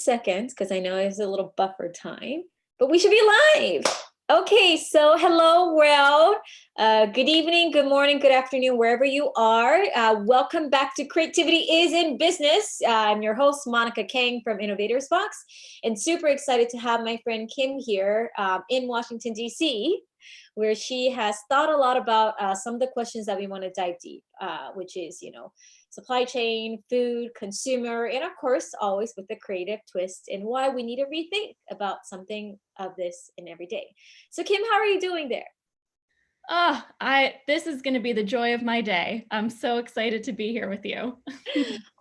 seconds because I know there's a little buffer time, but we should be live. Okay, so hello world. Good evening, good morning, good afternoon, wherever you are. Welcome back to Creativity is in Business. I'm your host, Monica Kang from InnovatorsBox, and super excited to have my friend Kim here in Washington, D.C., where she has thought a lot about some of the questions that we want to dive deep, which is, supply chain, food, consumer, and of course, always with the creative twist and why we need to rethink about something of this in every day. So Kim, how are you doing there? This is going to be the joy of my day. I'm so excited to be here with you.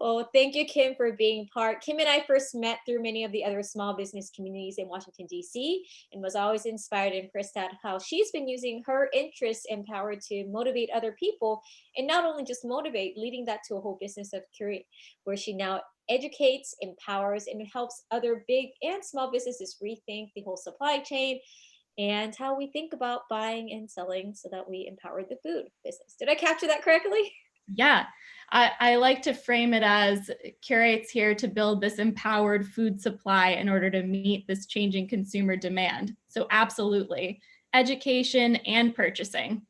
Oh, thank you, Kim, for being part. Kim and I first met through many of the other small business communities in Washington, D.C., and was always inspired and impressed at how she's been using her interests and power to motivate other people, and not only just motivate, leading that to a whole business of Curate, where she now educates, empowers, and helps other big and small businesses rethink the whole supply chain and how we think about buying and selling so that we empower the food business. Did I capture that correctly? Yeah, I like to frame it as Curate's here to build this empowered food supply in order to meet this changing consumer demand. So absolutely, education and purchasing.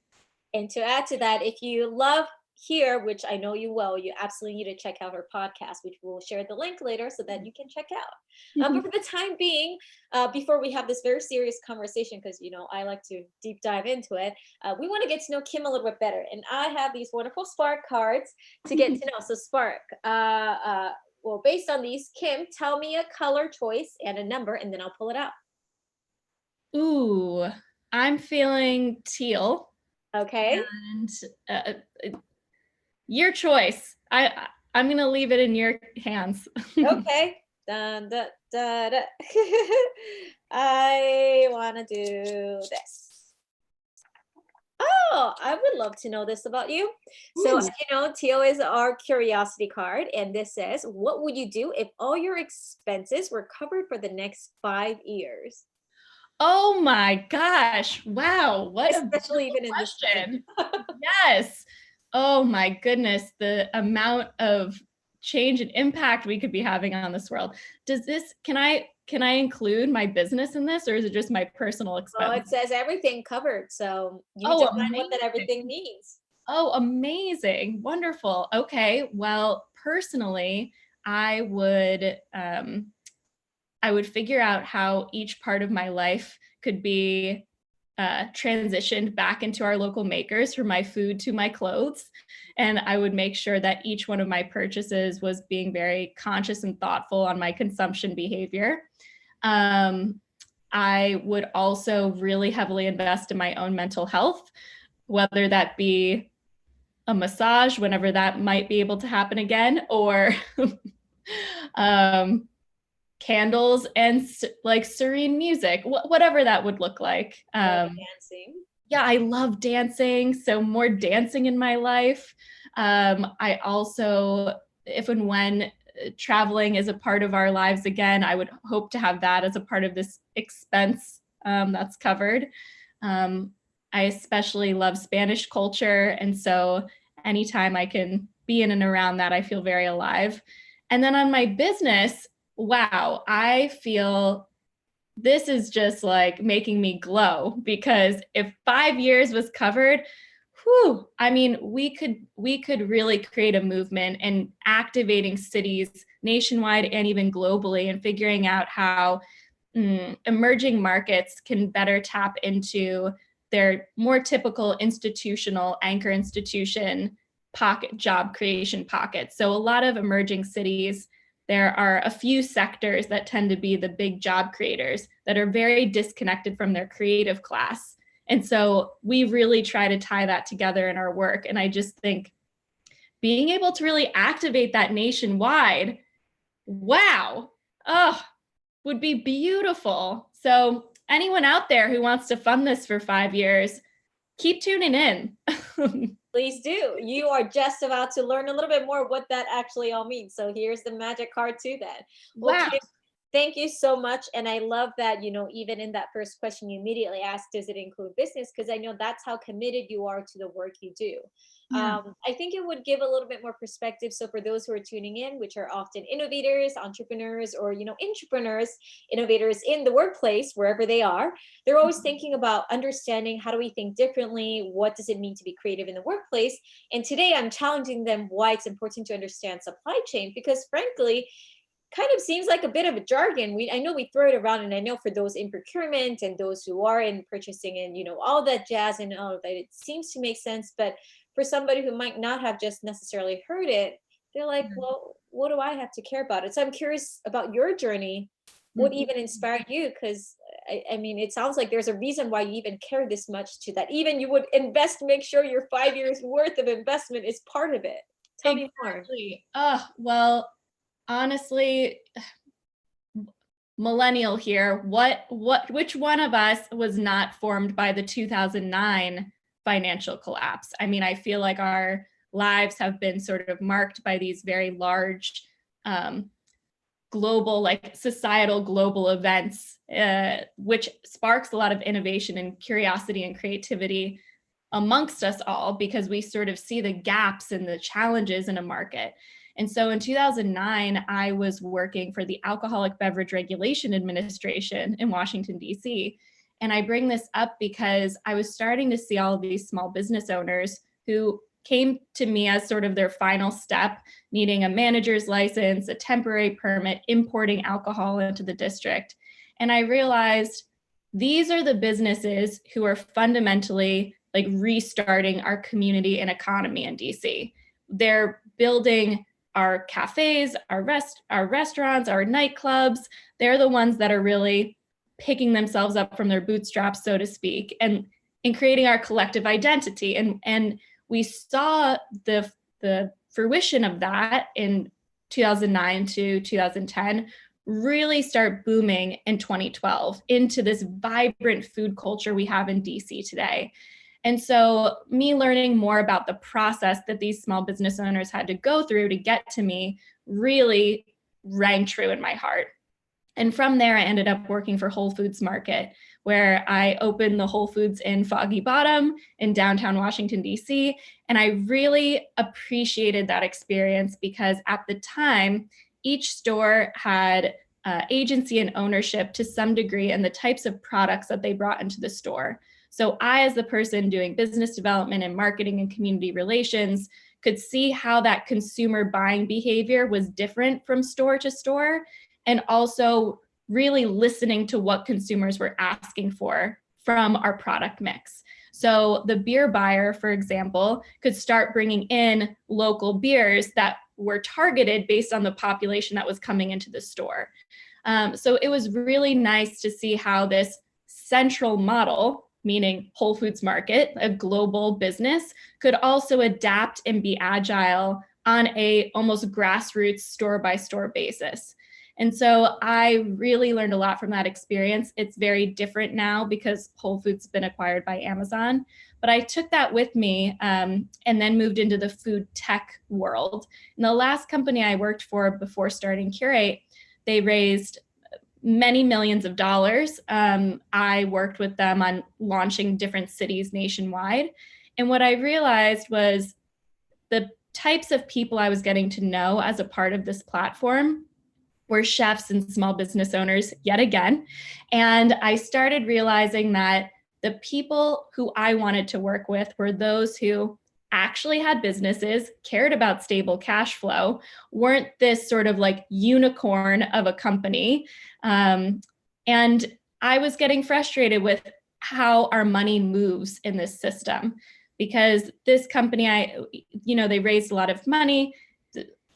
And to add to that, if you love here, which I know you will, you absolutely need to check out her podcast, which we'll share the link later so that you can check out. But for the time being, before we have this very serious conversation, because I like to deep dive into it, we want to get to know Kim a little bit better. And I have these wonderful Spark cards to get to know. So Spark, well, based on these, Kim, tell me a color choice and a number, and then I'll pull it out. Ooh, I'm feeling teal. Okay. And your choice. I'm going to leave it in your hands. Okay. Dun, dun, dun, dun. I want to do this. Oh, I would love to know this about you. So, as you know, Teal is our curiosity card, and this says, what would you do if all your expenses were covered for the next 5 years? Oh my gosh. Wow. What Especially even in this question. Yes. Oh my goodness. The amount of change and impact we could be having on this world. Can I include my business in this, or is it just my personal expense? Well, it says everything covered. So you need Oh, to find what that everything means. Oh, amazing. Wonderful. Okay. Well, personally, I would figure out how each part of my life could be transitioned back into our local makers, from my food to my clothes. And I would make sure that each one of my purchases was being very conscious and thoughtful on my consumption behavior. I would also really heavily invest in my own mental health, whether that be a massage whenever that might be able to happen again, or candles and like serene music, whatever that would look like. Dancing. Yeah, I love dancing. So more dancing in my life. I also, if and when traveling is a part of our lives again, I would hope to have that as a part of this expense that's covered. I especially love Spanish culture. And so anytime I can be in and around that, I feel very alive. And then on my business, wow, I feel this is just like making me glow, because if 5 years was covered, I mean, we could really create a movement and activating cities nationwide and even globally, and figuring out how emerging markets can better tap into their more typical institutional anchor institution pocket job creation pockets. So a lot of emerging cities, there are a few sectors that tend to be the big job creators that are very disconnected from their creative class. And so we really try to tie that together in our work. And I just think being able to really activate that nationwide, wow, would be beautiful. So anyone out there who wants to fund this for 5 years, keep tuning in. Please do. You are just about to learn a little bit more what that actually all means. So here's the magic card to that. Wow. Okay. Thank you so much. And I love that, even in that first question, you immediately asked, does it include business? Because I know that's how committed you are to the work you do. Yeah. I think it would give a little bit more perspective. So for those who are tuning in, which are often innovators, entrepreneurs, or, entrepreneurs, innovators in the workplace, wherever they are, they're always thinking about understanding, how do we think differently? What does it mean to be creative in the workplace? And today I'm challenging them why it's important to understand supply chain, because frankly, kind of seems like a bit of a jargon. I know we throw it around, and I know for those in procurement and those who are in purchasing and all that jazz and all of that, it seems to make sense. But for somebody who might not have just necessarily heard it, they're like, well, what do I have to care about it? So I'm curious about your journey. What Mhm. even inspired you? Because I mean, it sounds like there's a reason why you even care this much, to that even you would invest, make sure your 5 years worth of investment is part of it. Tell me more. Exactly. Oh, well, honestly, millennial here, which one of us was not formed by the 2009 financial collapse? I mean, I feel like our lives have been sort of marked by these very large global, like societal global events, which sparks a lot of innovation and curiosity and creativity amongst us all, because we sort of see the gaps and the challenges in a market. And so in 2009, I was working for the Alcoholic Beverage Regulation Administration in Washington, D.C. And I bring this up because I was starting to see all of these small business owners who came to me as sort of their final step, needing a manager's license, a temporary permit, importing alcohol into the district. And I realized these are the businesses who are fundamentally like restarting our community and economy in DC. They're building our cafes, our restaurants, our nightclubs. They're the ones that are really picking themselves up from their bootstraps, so to speak, and creating our collective identity. And we saw the fruition of that in 2009 to 2010 really start booming in 2012 into this vibrant food culture we have in DC today. And so me learning more about the process that these small business owners had to go through to get to me really rang true in my heart. And from there, I ended up working for Whole Foods Market, where I opened the Whole Foods in Foggy Bottom in downtown Washington, D.C. And I really appreciated that experience because at the time, each store had agency and ownership to some degree in the types of products that they brought into the store. So I, as the person doing business development and marketing and community relations, could see how that consumer buying behavior was different from store to store, and also really listening to what consumers were asking for from our product mix. So the beer buyer, for example, could start bringing in local beers that were targeted based on the population that was coming into the store. So it was really nice to see how this central model, meaning Whole Foods Market, a global business, could also adapt and be agile on a almost grassroots store by store basis. And so I really learned a lot from that experience. It's very different now because Whole Foods has been acquired by Amazon. But I took that with me and then moved into the food tech world. And the last company I worked for before starting Curate, they raised many millions of dollars. I worked with them on launching different cities nationwide. And what I realized was the types of people I was getting to know as a part of this platform were chefs and small business owners yet again. And I started realizing that the people who I wanted to work with were those who actually had businesses, cared about stable cash flow, weren't this sort of like unicorn of a company. And I was getting frustrated with how our money moves in this system, because this company, they raised a lot of money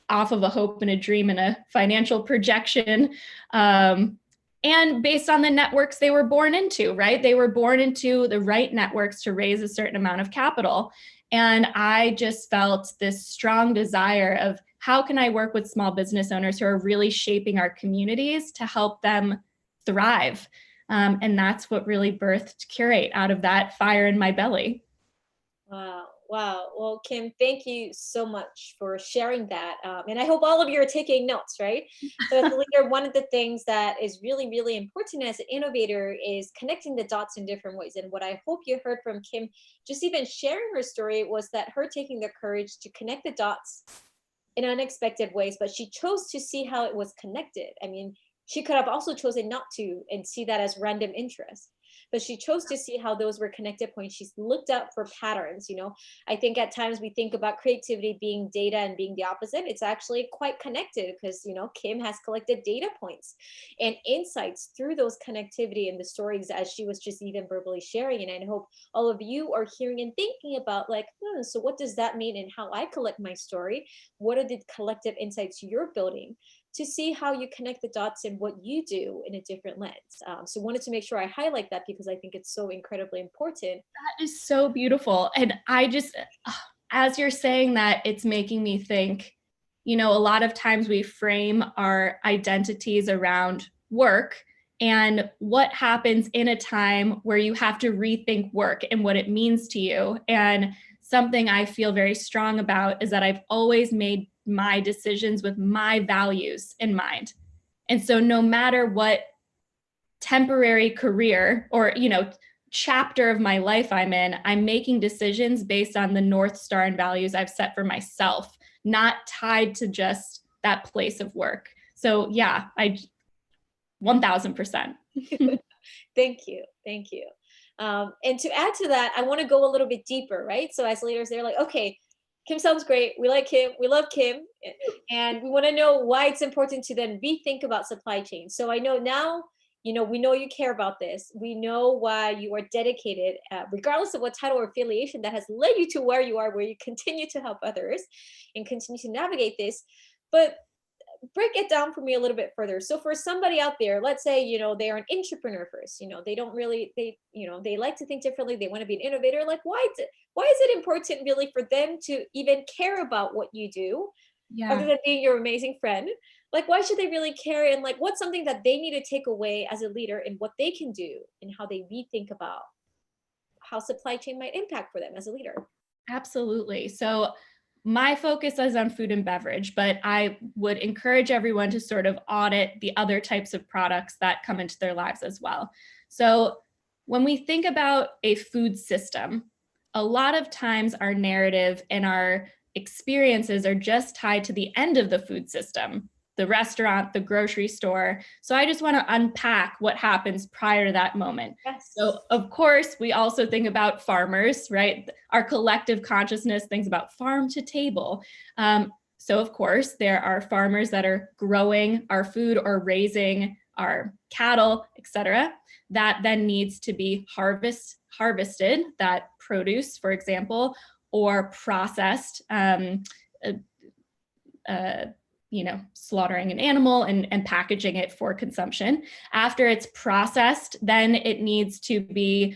off of a hope and a dream and a financial projection. And based on the networks they were born into, right? They were born into the right networks to raise a certain amount of capital. And I just felt this strong desire of how can I work with small business owners who are really shaping our communities to help them thrive? And that's what really birthed Curate out of that fire in my belly. Wow. Wow. Well, Kim, thank you so much for sharing that. And I hope all of you are taking notes, right? So, as a leader, one of the things that is really, really important as an innovator is connecting the dots in different ways. And what I hope you heard from Kim, just even sharing her story, was that her taking the courage to connect the dots in unexpected ways, but she chose to see how it was connected. I mean, she could have also chosen not to and see that as random interest, but she chose to see how those were connected points. She's looked up for patterns. I think at times we think about creativity being data and being the opposite. It's actually quite connected because, Kim has collected data points and insights through those connectivity and the stories as she was just even verbally sharing. And I hope all of you are hearing and thinking about like, so what does that mean in how I collect my story? What are the collective insights you're building to see how you connect the dots in what you do in a different lens? So wanted to make sure I highlight that because I think it's so incredibly important. That is so beautiful. And I just, as you're saying that, it's making me think, a lot of times we frame our identities around work and what happens in a time where you have to rethink work and what it means to you. And something I feel very strong about is that I've always made my decisions with my values in mind. And so no matter what temporary career or, chapter of my life I'm in, I'm making decisions based on the North Star and values I've set for myself, not tied to just that place of work. So yeah, 1000%. Thank you. Thank you. And to add to that, I want to go a little bit deeper, right? So as leaders, they're like, okay, Kim sounds great. We like Kim. We love Kim. And we want to know why it's important to then rethink about supply chain. So I know now, we know you care about this. We know why you are dedicated, regardless of what title or affiliation that has led you to where you are, where you continue to help others and continue to navigate this. But break it down for me a little bit further. So for somebody out there, let's say, they are an entrepreneur first, they don't really, they like to think differently. They want to be an innovator. Like, why is it important really for them to even care about what you do? Yeah. Other than being your amazing friend? Like, why should they really care? And like, what's something that they need to take away as a leader and what they can do and how they rethink about how supply chain might impact for them as a leader? Absolutely. So my focus is on food and beverage, but I would encourage everyone to sort of audit the other types of products that come into their lives as well. So when we think about a food system, a lot of times our narrative and our experiences are just tied to the end of the food system, the restaurant, the grocery store. So I just want to unpack what happens prior to that moment. Yes. So of course, we also think about farmers, right? Our collective consciousness thinks about farm to table. So of course, there are farmers that are growing our food or raising our cattle, et cetera, that then needs to be harvested, that produce, for example, or processed, slaughtering an animal and packaging it for consumption. After it's processed, then it needs to be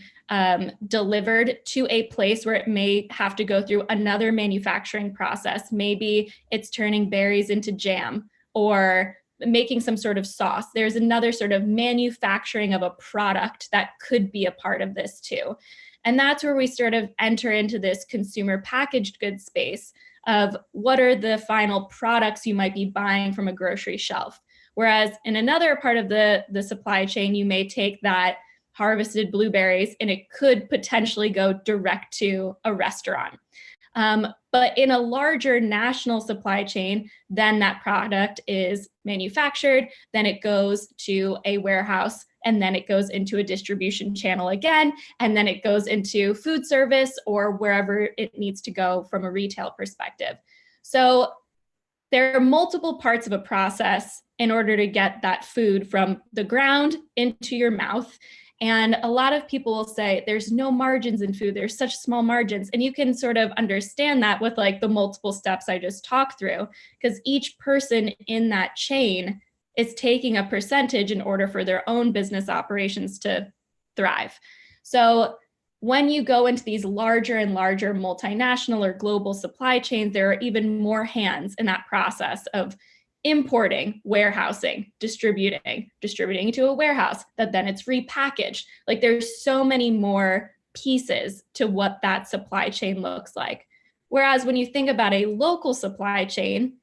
delivered to a place where it may have to go through another manufacturing process. Maybe it's turning berries into jam or making some sort of sauce. There's another sort of manufacturing of a product that could be a part of this too. And that's where we sort of enter into this consumer packaged goods space of what are the final products you might be buying from a grocery shelf. Whereas in another part of the supply chain, you may take that harvested blueberries and it could potentially go direct to a restaurant. But in a larger national supply chain, then that product is manufactured, then it goes to a warehouse, and then it goes into a distribution channel again, and then it goes into food service or wherever it needs to go from a retail perspective. So there are multiple parts of a process in order to get that food from the ground into your mouth. And a lot of people will say there's no margins in food, there's such small margins. And you can sort of understand that with like the multiple steps I just talked through, because each person in that chain is taking a percentage in order for their own business operations to thrive. So when you go into these larger and larger multinational or global supply chains, there are even more hands in that process of importing, warehousing, distributing to a warehouse that then it's repackaged. Like there's so many more pieces to what that supply chain looks like. Whereas when you think about a local supply chain,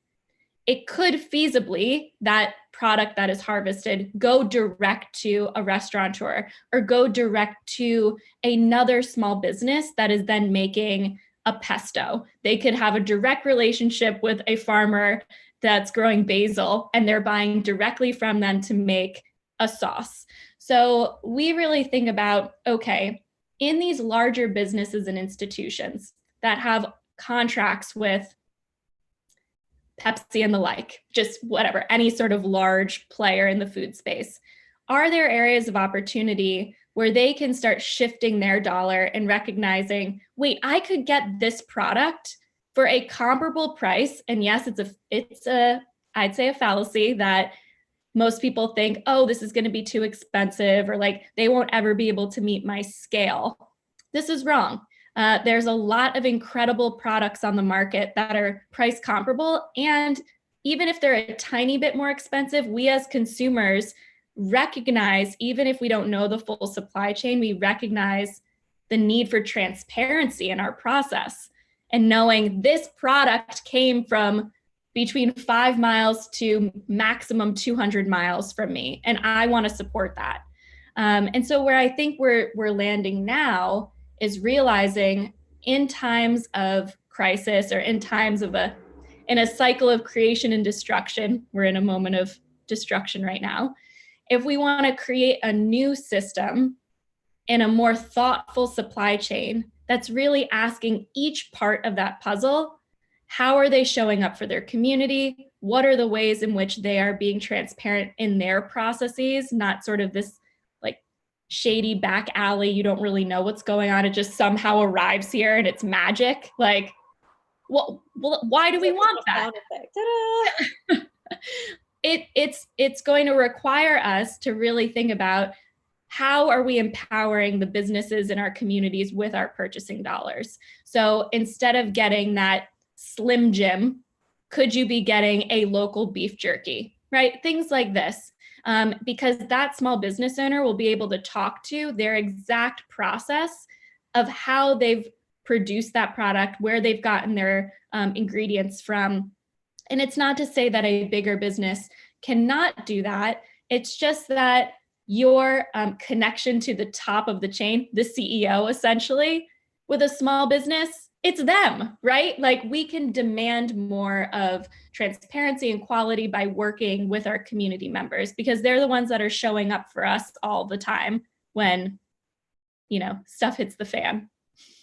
it could feasibly, that product that is harvested, go direct to a restaurateur or go direct to another small business that is then making a pesto. They could have a direct relationship with a farmer that's growing basil, and they're buying directly from them to make a sauce. So we really think about, okay, in these larger businesses and institutions that have contracts with Pepsi and the like, just whatever, any sort of large player in the food space, are there areas of opportunity where they can start shifting their dollar and recognizing, wait, I could get this product for a comparable price? And yes, it's a I'd say a fallacy that most people think, oh, this is going to be too expensive, or like they won't ever be able to meet my scale. This is wrong. There's a lot of incredible products on the market that are price comparable. And even if they're a tiny bit more expensive, we as consumers recognize, even if we don't know the full supply chain, we recognize the need for transparency in our process. And knowing this product came from between 5 miles to maximum 200 miles from me, and I want to support that. And so where I think we're landing now is realizing, in times of crisis, or in times of in a cycle of creation and destruction, we're in a moment of destruction right now. If we want to create a new system in a more thoughtful supply chain that's really asking each part of that puzzle, how are they showing up for their community? What are the ways in which they are being transparent in their processes, not sort of this like shady back alley, you don't really know what's going on, it just somehow arrives here and it's magic. Like, well, why do we want that? It's going to require us to really think about, how are we empowering the businesses in our communities with our purchasing dollars? So instead of getting that Slim Jim, could you be getting a local beef jerky, right? Things like this, because that small business owner will be able to talk to their exact process of how they've produced that product, where they've gotten their ingredients from. And it's not to say that a bigger business cannot do that. It's just that your connection to the top of the chain, the CEO essentially, with a small business, it's them, right? Like, we can demand more of transparency and quality by working with our community members, because they're the ones that are showing up for us all the time when, stuff hits the fan.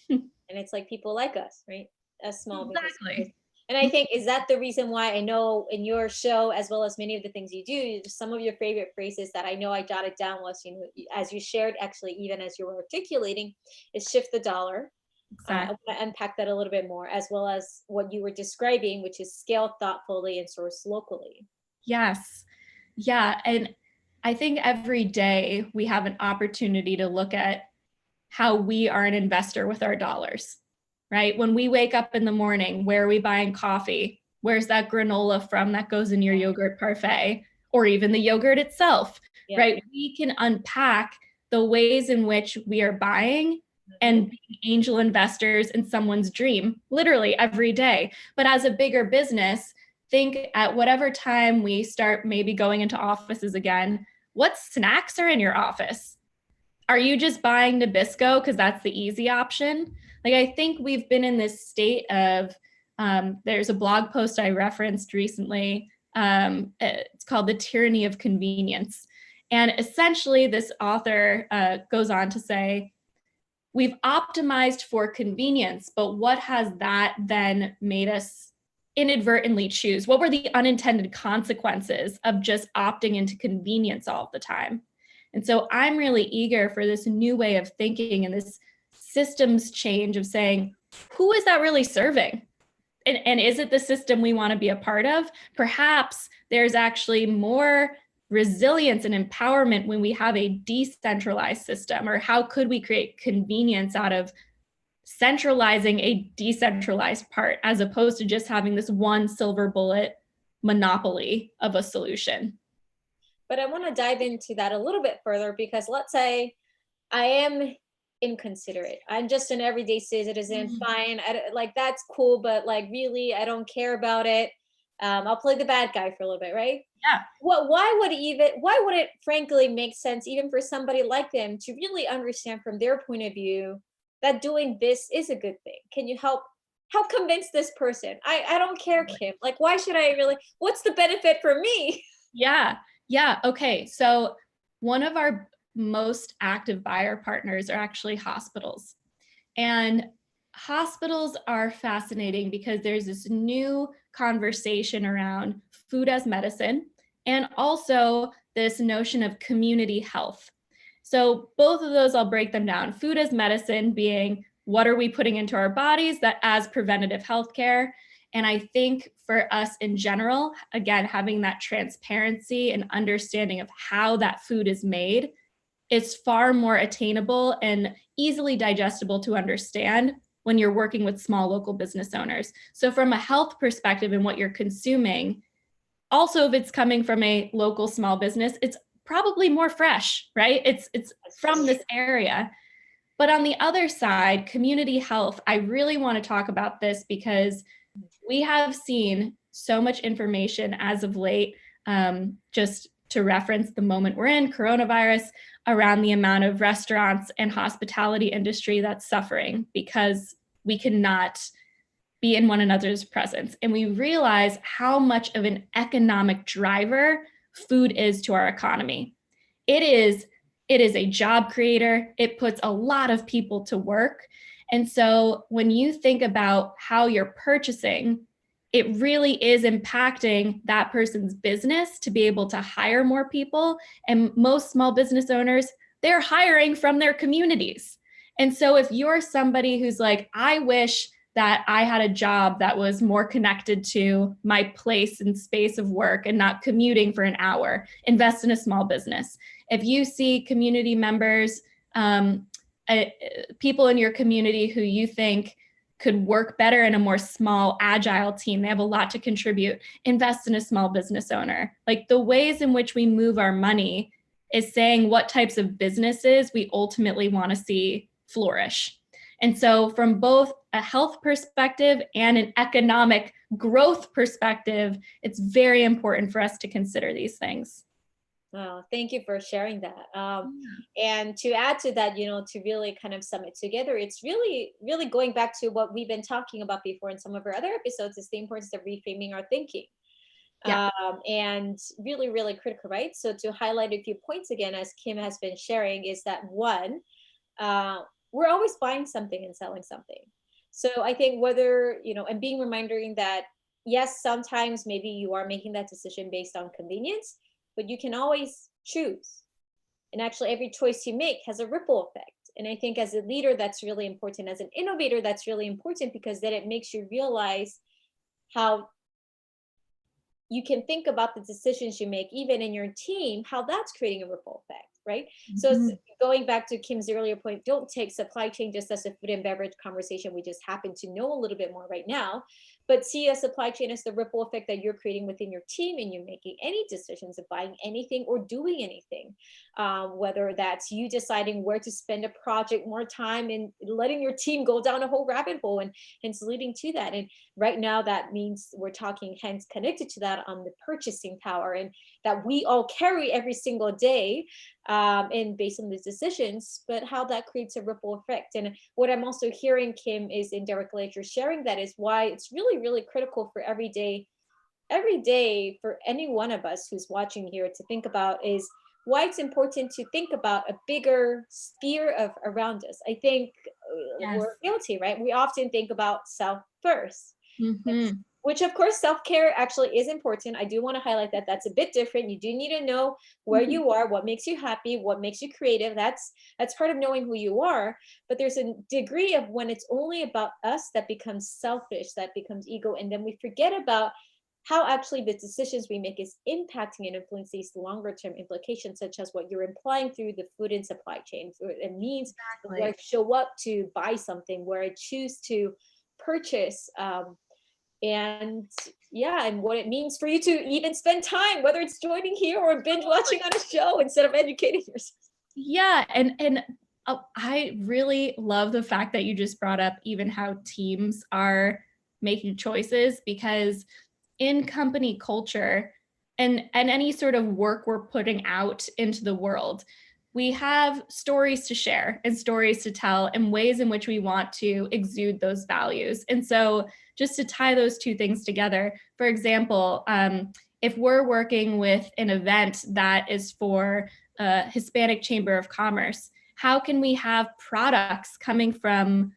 And it's like people like us, right? As small businesses. Exactly. And I think, is that the reason why, I know in your show, as well as many of the things you do, some of your favorite phrases that I know I jotted down was, as you shared, actually, even as you were articulating, is shift the dollar. Exactly. I want to unpack that a little bit more, as well as what you were describing, which is scale thoughtfully and source locally. Yes. Yeah. And I think every day we have an opportunity to look at how we are an investor with our dollars, right? When we wake up in the morning, where are we buying coffee? Where's that granola from that goes in your yogurt parfait, or even the yogurt itself, right? We can unpack the ways in which we are buying and being angel investors in someone's dream, literally every day. But as a bigger business, think at whatever time we start maybe going into offices again, what snacks are in your office? Are you just buying Nabisco because that's the easy option? Like, I think we've been in this state of, there's a blog post I referenced recently. It's called The Tyranny of Convenience. And essentially this author goes on to say, we've optimized for convenience, but what has that then made us inadvertently choose? What were the unintended consequences of just opting into convenience all the time? And so I'm really eager for this new way of thinking and this systems change of saying, who is that really serving? And is it the system we want to be a part of? Perhaps there's actually more resilience and empowerment when we have a decentralized system, or how could we create convenience out of centralizing a decentralized part, as opposed to just having this one silver bullet monopoly of a solution. But I want to dive into that a little bit further, because let's say I am inconsiderate. I'm just an everyday citizen. Fine. Like, that's cool, but like, really, I don't care about it. I'll play the bad guy for a little bit, right? Yeah. Why would it frankly make sense even for somebody like them to really understand from their point of view that doing this is a good thing? Can you help convince this person? I don't care, Kim. Like, why should I really, what's the benefit for me? Yeah. Yeah. Okay. So one of our most active buyer partners are actually hospitals. And hospitals are fascinating because there's this new conversation around food as medicine and also this notion of community health. So both of those, I'll break them down. Food as medicine being what are we putting into our bodies that as preventative healthcare. And I think for us in general, again, having that transparency and understanding of how that food is made, it's far more attainable and easily digestible to understand when you're working with small local business owners. So from a health perspective and what you're consuming, also if it's coming from a local small business, it's probably more fresh, right? It's from this area. But on the other side, community health, I really want to talk about this because we have seen so much information as of late, just to reference the moment we're in, coronavirus, around the amount of restaurants and hospitality industry that's suffering because we cannot be in one another's presence. And we realize how much of an economic driver food is to our economy. It is a job creator. It puts a lot of people to work. And so when you think about how you're purchasing, it really is impacting that person's business to be able to hire more people. And most small business owners, they're hiring from their communities. And so if you're somebody who's like, I wish that I had a job that was more connected to my place and space of work and not commuting for an hour, invest in a small business. If you see community members, people in your community who you think could work better in a more small, agile team, they have a lot to contribute, invest in a small business owner. Like, the ways in which we move our money is saying what types of businesses we ultimately want to see flourish. And so from both a health perspective and an economic growth perspective, it's very important for us to consider these things. Oh, thank you for sharing that. And to add to that, to really kind of sum it together, it's really, really going back to what we've been talking about before in some of our other episodes, is the importance of reframing our thinking. Yeah. And really, really critical, right? So to highlight a few points again, as Kim has been sharing, is that one, we're always buying something and selling something. So I think whether, and being reminding that, yes, sometimes maybe you are making that decision based on convenience, but you can always choose. And actually every choice you make has a ripple effect. And I think as a leader, that's really important. As an innovator, that's really important, because then it makes you realize how you can think about the decisions you make, even in your team, how that's creating a ripple effect, right? Mm-hmm. So it's going back to Kim's earlier point, don't take supply chain just as a food and beverage conversation we just happen to know a little bit more right now, but see a supply chain as the ripple effect that you're creating within your team, and you're making any decisions of buying anything or doing anything, whether that's you deciding where to spend a project more time and letting your team go down a whole rabbit hole, and hence leading to that. And right now that means we're talking hence connected to that on the purchasing power, and that we all carry every single day, and based on these decisions, but how that creates a ripple effect. And what I'm also hearing, Kim, is indirectly as you're sharing that, is why it's really, really critical for every day for any one of us who's watching here to think about, is why it's important to think about a bigger sphere of around us. I think we're guilty, right? We often think about self first. Mm-hmm. Which of course, self-care actually is important. I do want to highlight that that's a bit different. You do need to know where you are, what makes you happy, what makes you creative. That's part of knowing who you are. But there's a degree of when it's only about us that becomes selfish, that becomes ego. And then we forget about how actually the decisions we make is impacting and influencing these longer term implications, such as what you're implying through the food and supply chain. It means where I show up to buy something, where I choose to purchase, and what it means for you to even spend time, whether it's joining here or binge watching on a show instead of educating yourself. Yeah, and Oh, I really love the fact that you just brought up even how teams are making choices, because in company culture and any sort of work we're putting out into the world, we have stories to share and stories to tell and ways in which we want to exude those values. And so just to tie those two things together, for example, if we're working with an event that is for a Hispanic Chamber of Commerce, how can we have products coming from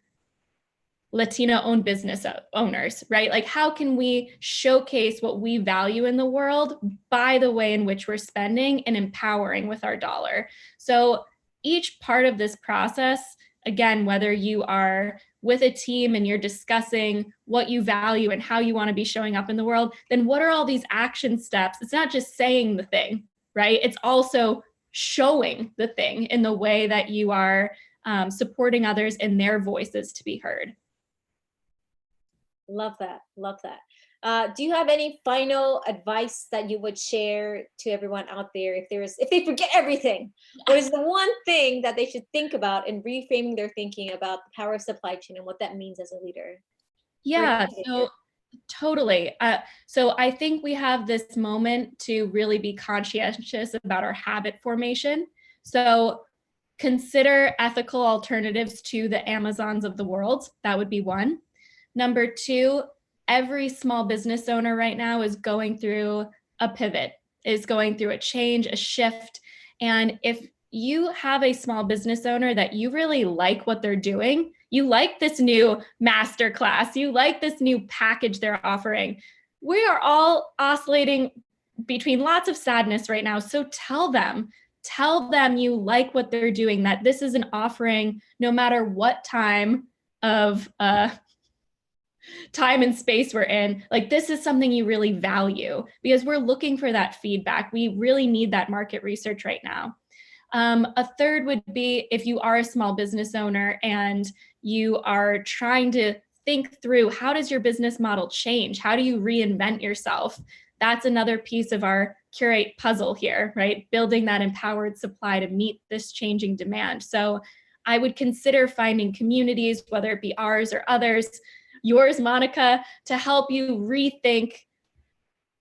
Latino-owned business owners, right? Like, how can we showcase what we value in the world by the way in which we're spending and empowering with our dollar? So each part of this process, again, whether you are with a team and you're discussing what you value and how you want to be showing up in the world, then what are all these action steps? It's not just saying the thing, right? It's also showing the thing in the way that you are supporting others and their voices to be heard. Love that. Love that. Do you have any final advice that you would share to everyone out there if they forget everything? What is the one thing that they should think about in reframing their thinking about the power of supply chain and what that means as a leader? Yeah, so totally. So I think we have this moment to really be conscientious about our habit formation. So consider ethical alternatives to the Amazons of the world. That would be one. Number two, every small business owner right now is going through a pivot, is going through a change, a shift. And if you have a small business owner that you really like what they're doing, you like this new master class, you like this new package they're offering, we are all oscillating between lots of sadness right now. So tell them you like what they're doing, that this is an offering no matter what time of time and space we're in. Like, this is something you really value, because we're looking for that feedback. We really need that market research right now. A third would be, if you are a small business owner and you are trying to think through, how does your business model change? How do you reinvent yourself? That's another piece of our Curate puzzle here, right? Building that empowered supply to meet this changing demand. So I would consider finding communities, whether it be ours or others, yours, Monica, to help you rethink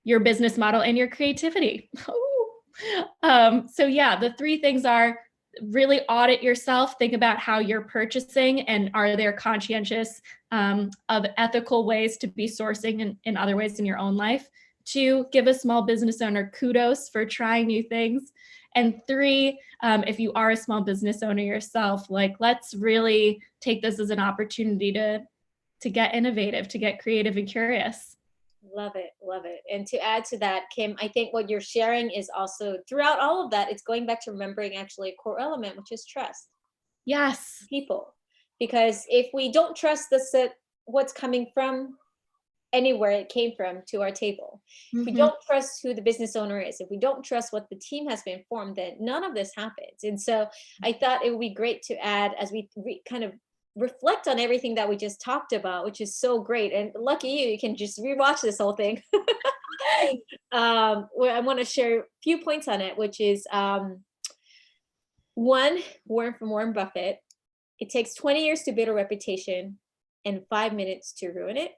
your business model and your creativity. So yeah, the three things are: really audit yourself, think about how you're purchasing, and are there conscientious of ethical ways to be sourcing in other ways in your own life. Two, give a small business owner kudos for trying new things. And three, if you are a small business owner yourself, like, let's really take this as an opportunity to get innovative, to get creative and curious. Love it. Love it. And to add to that, Kim, I think what you're sharing is also, throughout all of that, it's going back to remembering actually a core element, which is trust. Yes. People. Because if we don't trust what's coming from anywhere it came from to our table, if we don't trust who the business owner is, if we don't trust what the team has been formed, then none of this happens. And so I thought it would be great to add, as we kind of reflect on everything that we just talked about, which is so great. And lucky you can just rewatch this whole thing. Where I want to share a few points on it, which is one, from Warren Buffett: it takes 20 years to build a reputation and 5 minutes to ruin it.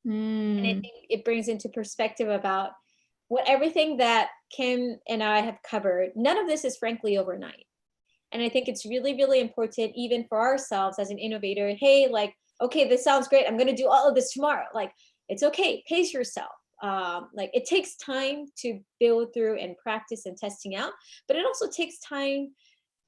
And I think it brings into perspective about what everything that Kim and I have covered. None of this is frankly overnight. And I think it's really, really important, even for ourselves as an innovator. Hey, like, okay, this sounds great. I'm going to do all of this tomorrow. Like, it's okay. Pace yourself. Like, it takes time to build through and practice and testing out, but it also takes time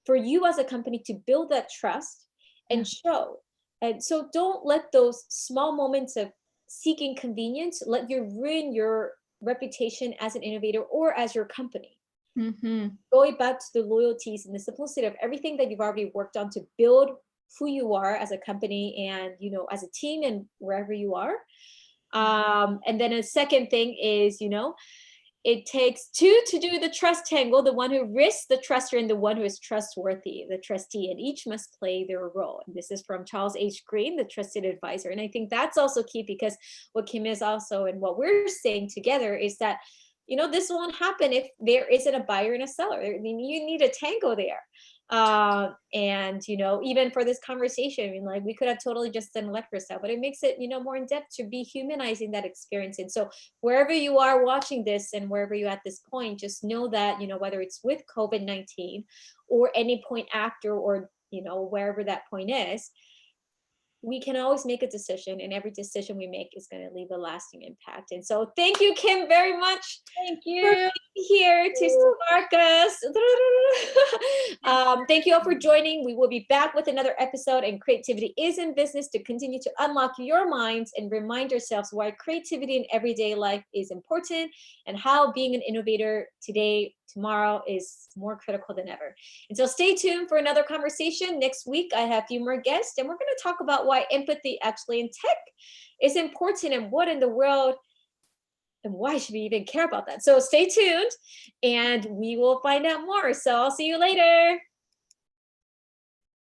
for you as a company to build that trust and show. And so don't let those small moments of seeking convenience let you ruin your reputation as an innovator or as your company. Going back to the loyalties and the simplicity of everything that you've already worked on to build who you are as a company and, you know, as a team and wherever you are. And then a second thing is, you know, it takes two to do the trust tangle: the one who risks the truster and the one who is trustworthy, the trustee, and each must play their role. And this is from Charles H. Green, the trusted advisor. And I think that's also key, because what Kim is also, and what we're saying together, is that this won't happen if there isn't a buyer and a seller. I mean, you need a tango there. And even for this conversation, I mean, like, we could have totally just done lecture style, but it makes it more in depth to be humanizing that experience. And so wherever you are watching this and wherever you're at this point, just know that whether it's with COVID-19 or any point after, or wherever that point is, we can always make a decision, and every decision we make is going to leave a lasting impact. And so thank you, Kim, very much Thank for you. being here to spark us. Thank you all for joining. We will be back with another episode, and creativity is in business, to continue to unlock your minds and remind yourselves why creativity in everyday life is important, and how being an innovator today, tomorrow, is more critical than ever. And so stay tuned for another conversation. Next week, I have a few more guests, and we're going to talk about why empathy actually in tech is important, and what in the world, and why should we even care about that? So stay tuned, and we will find out more. So I'll see you later.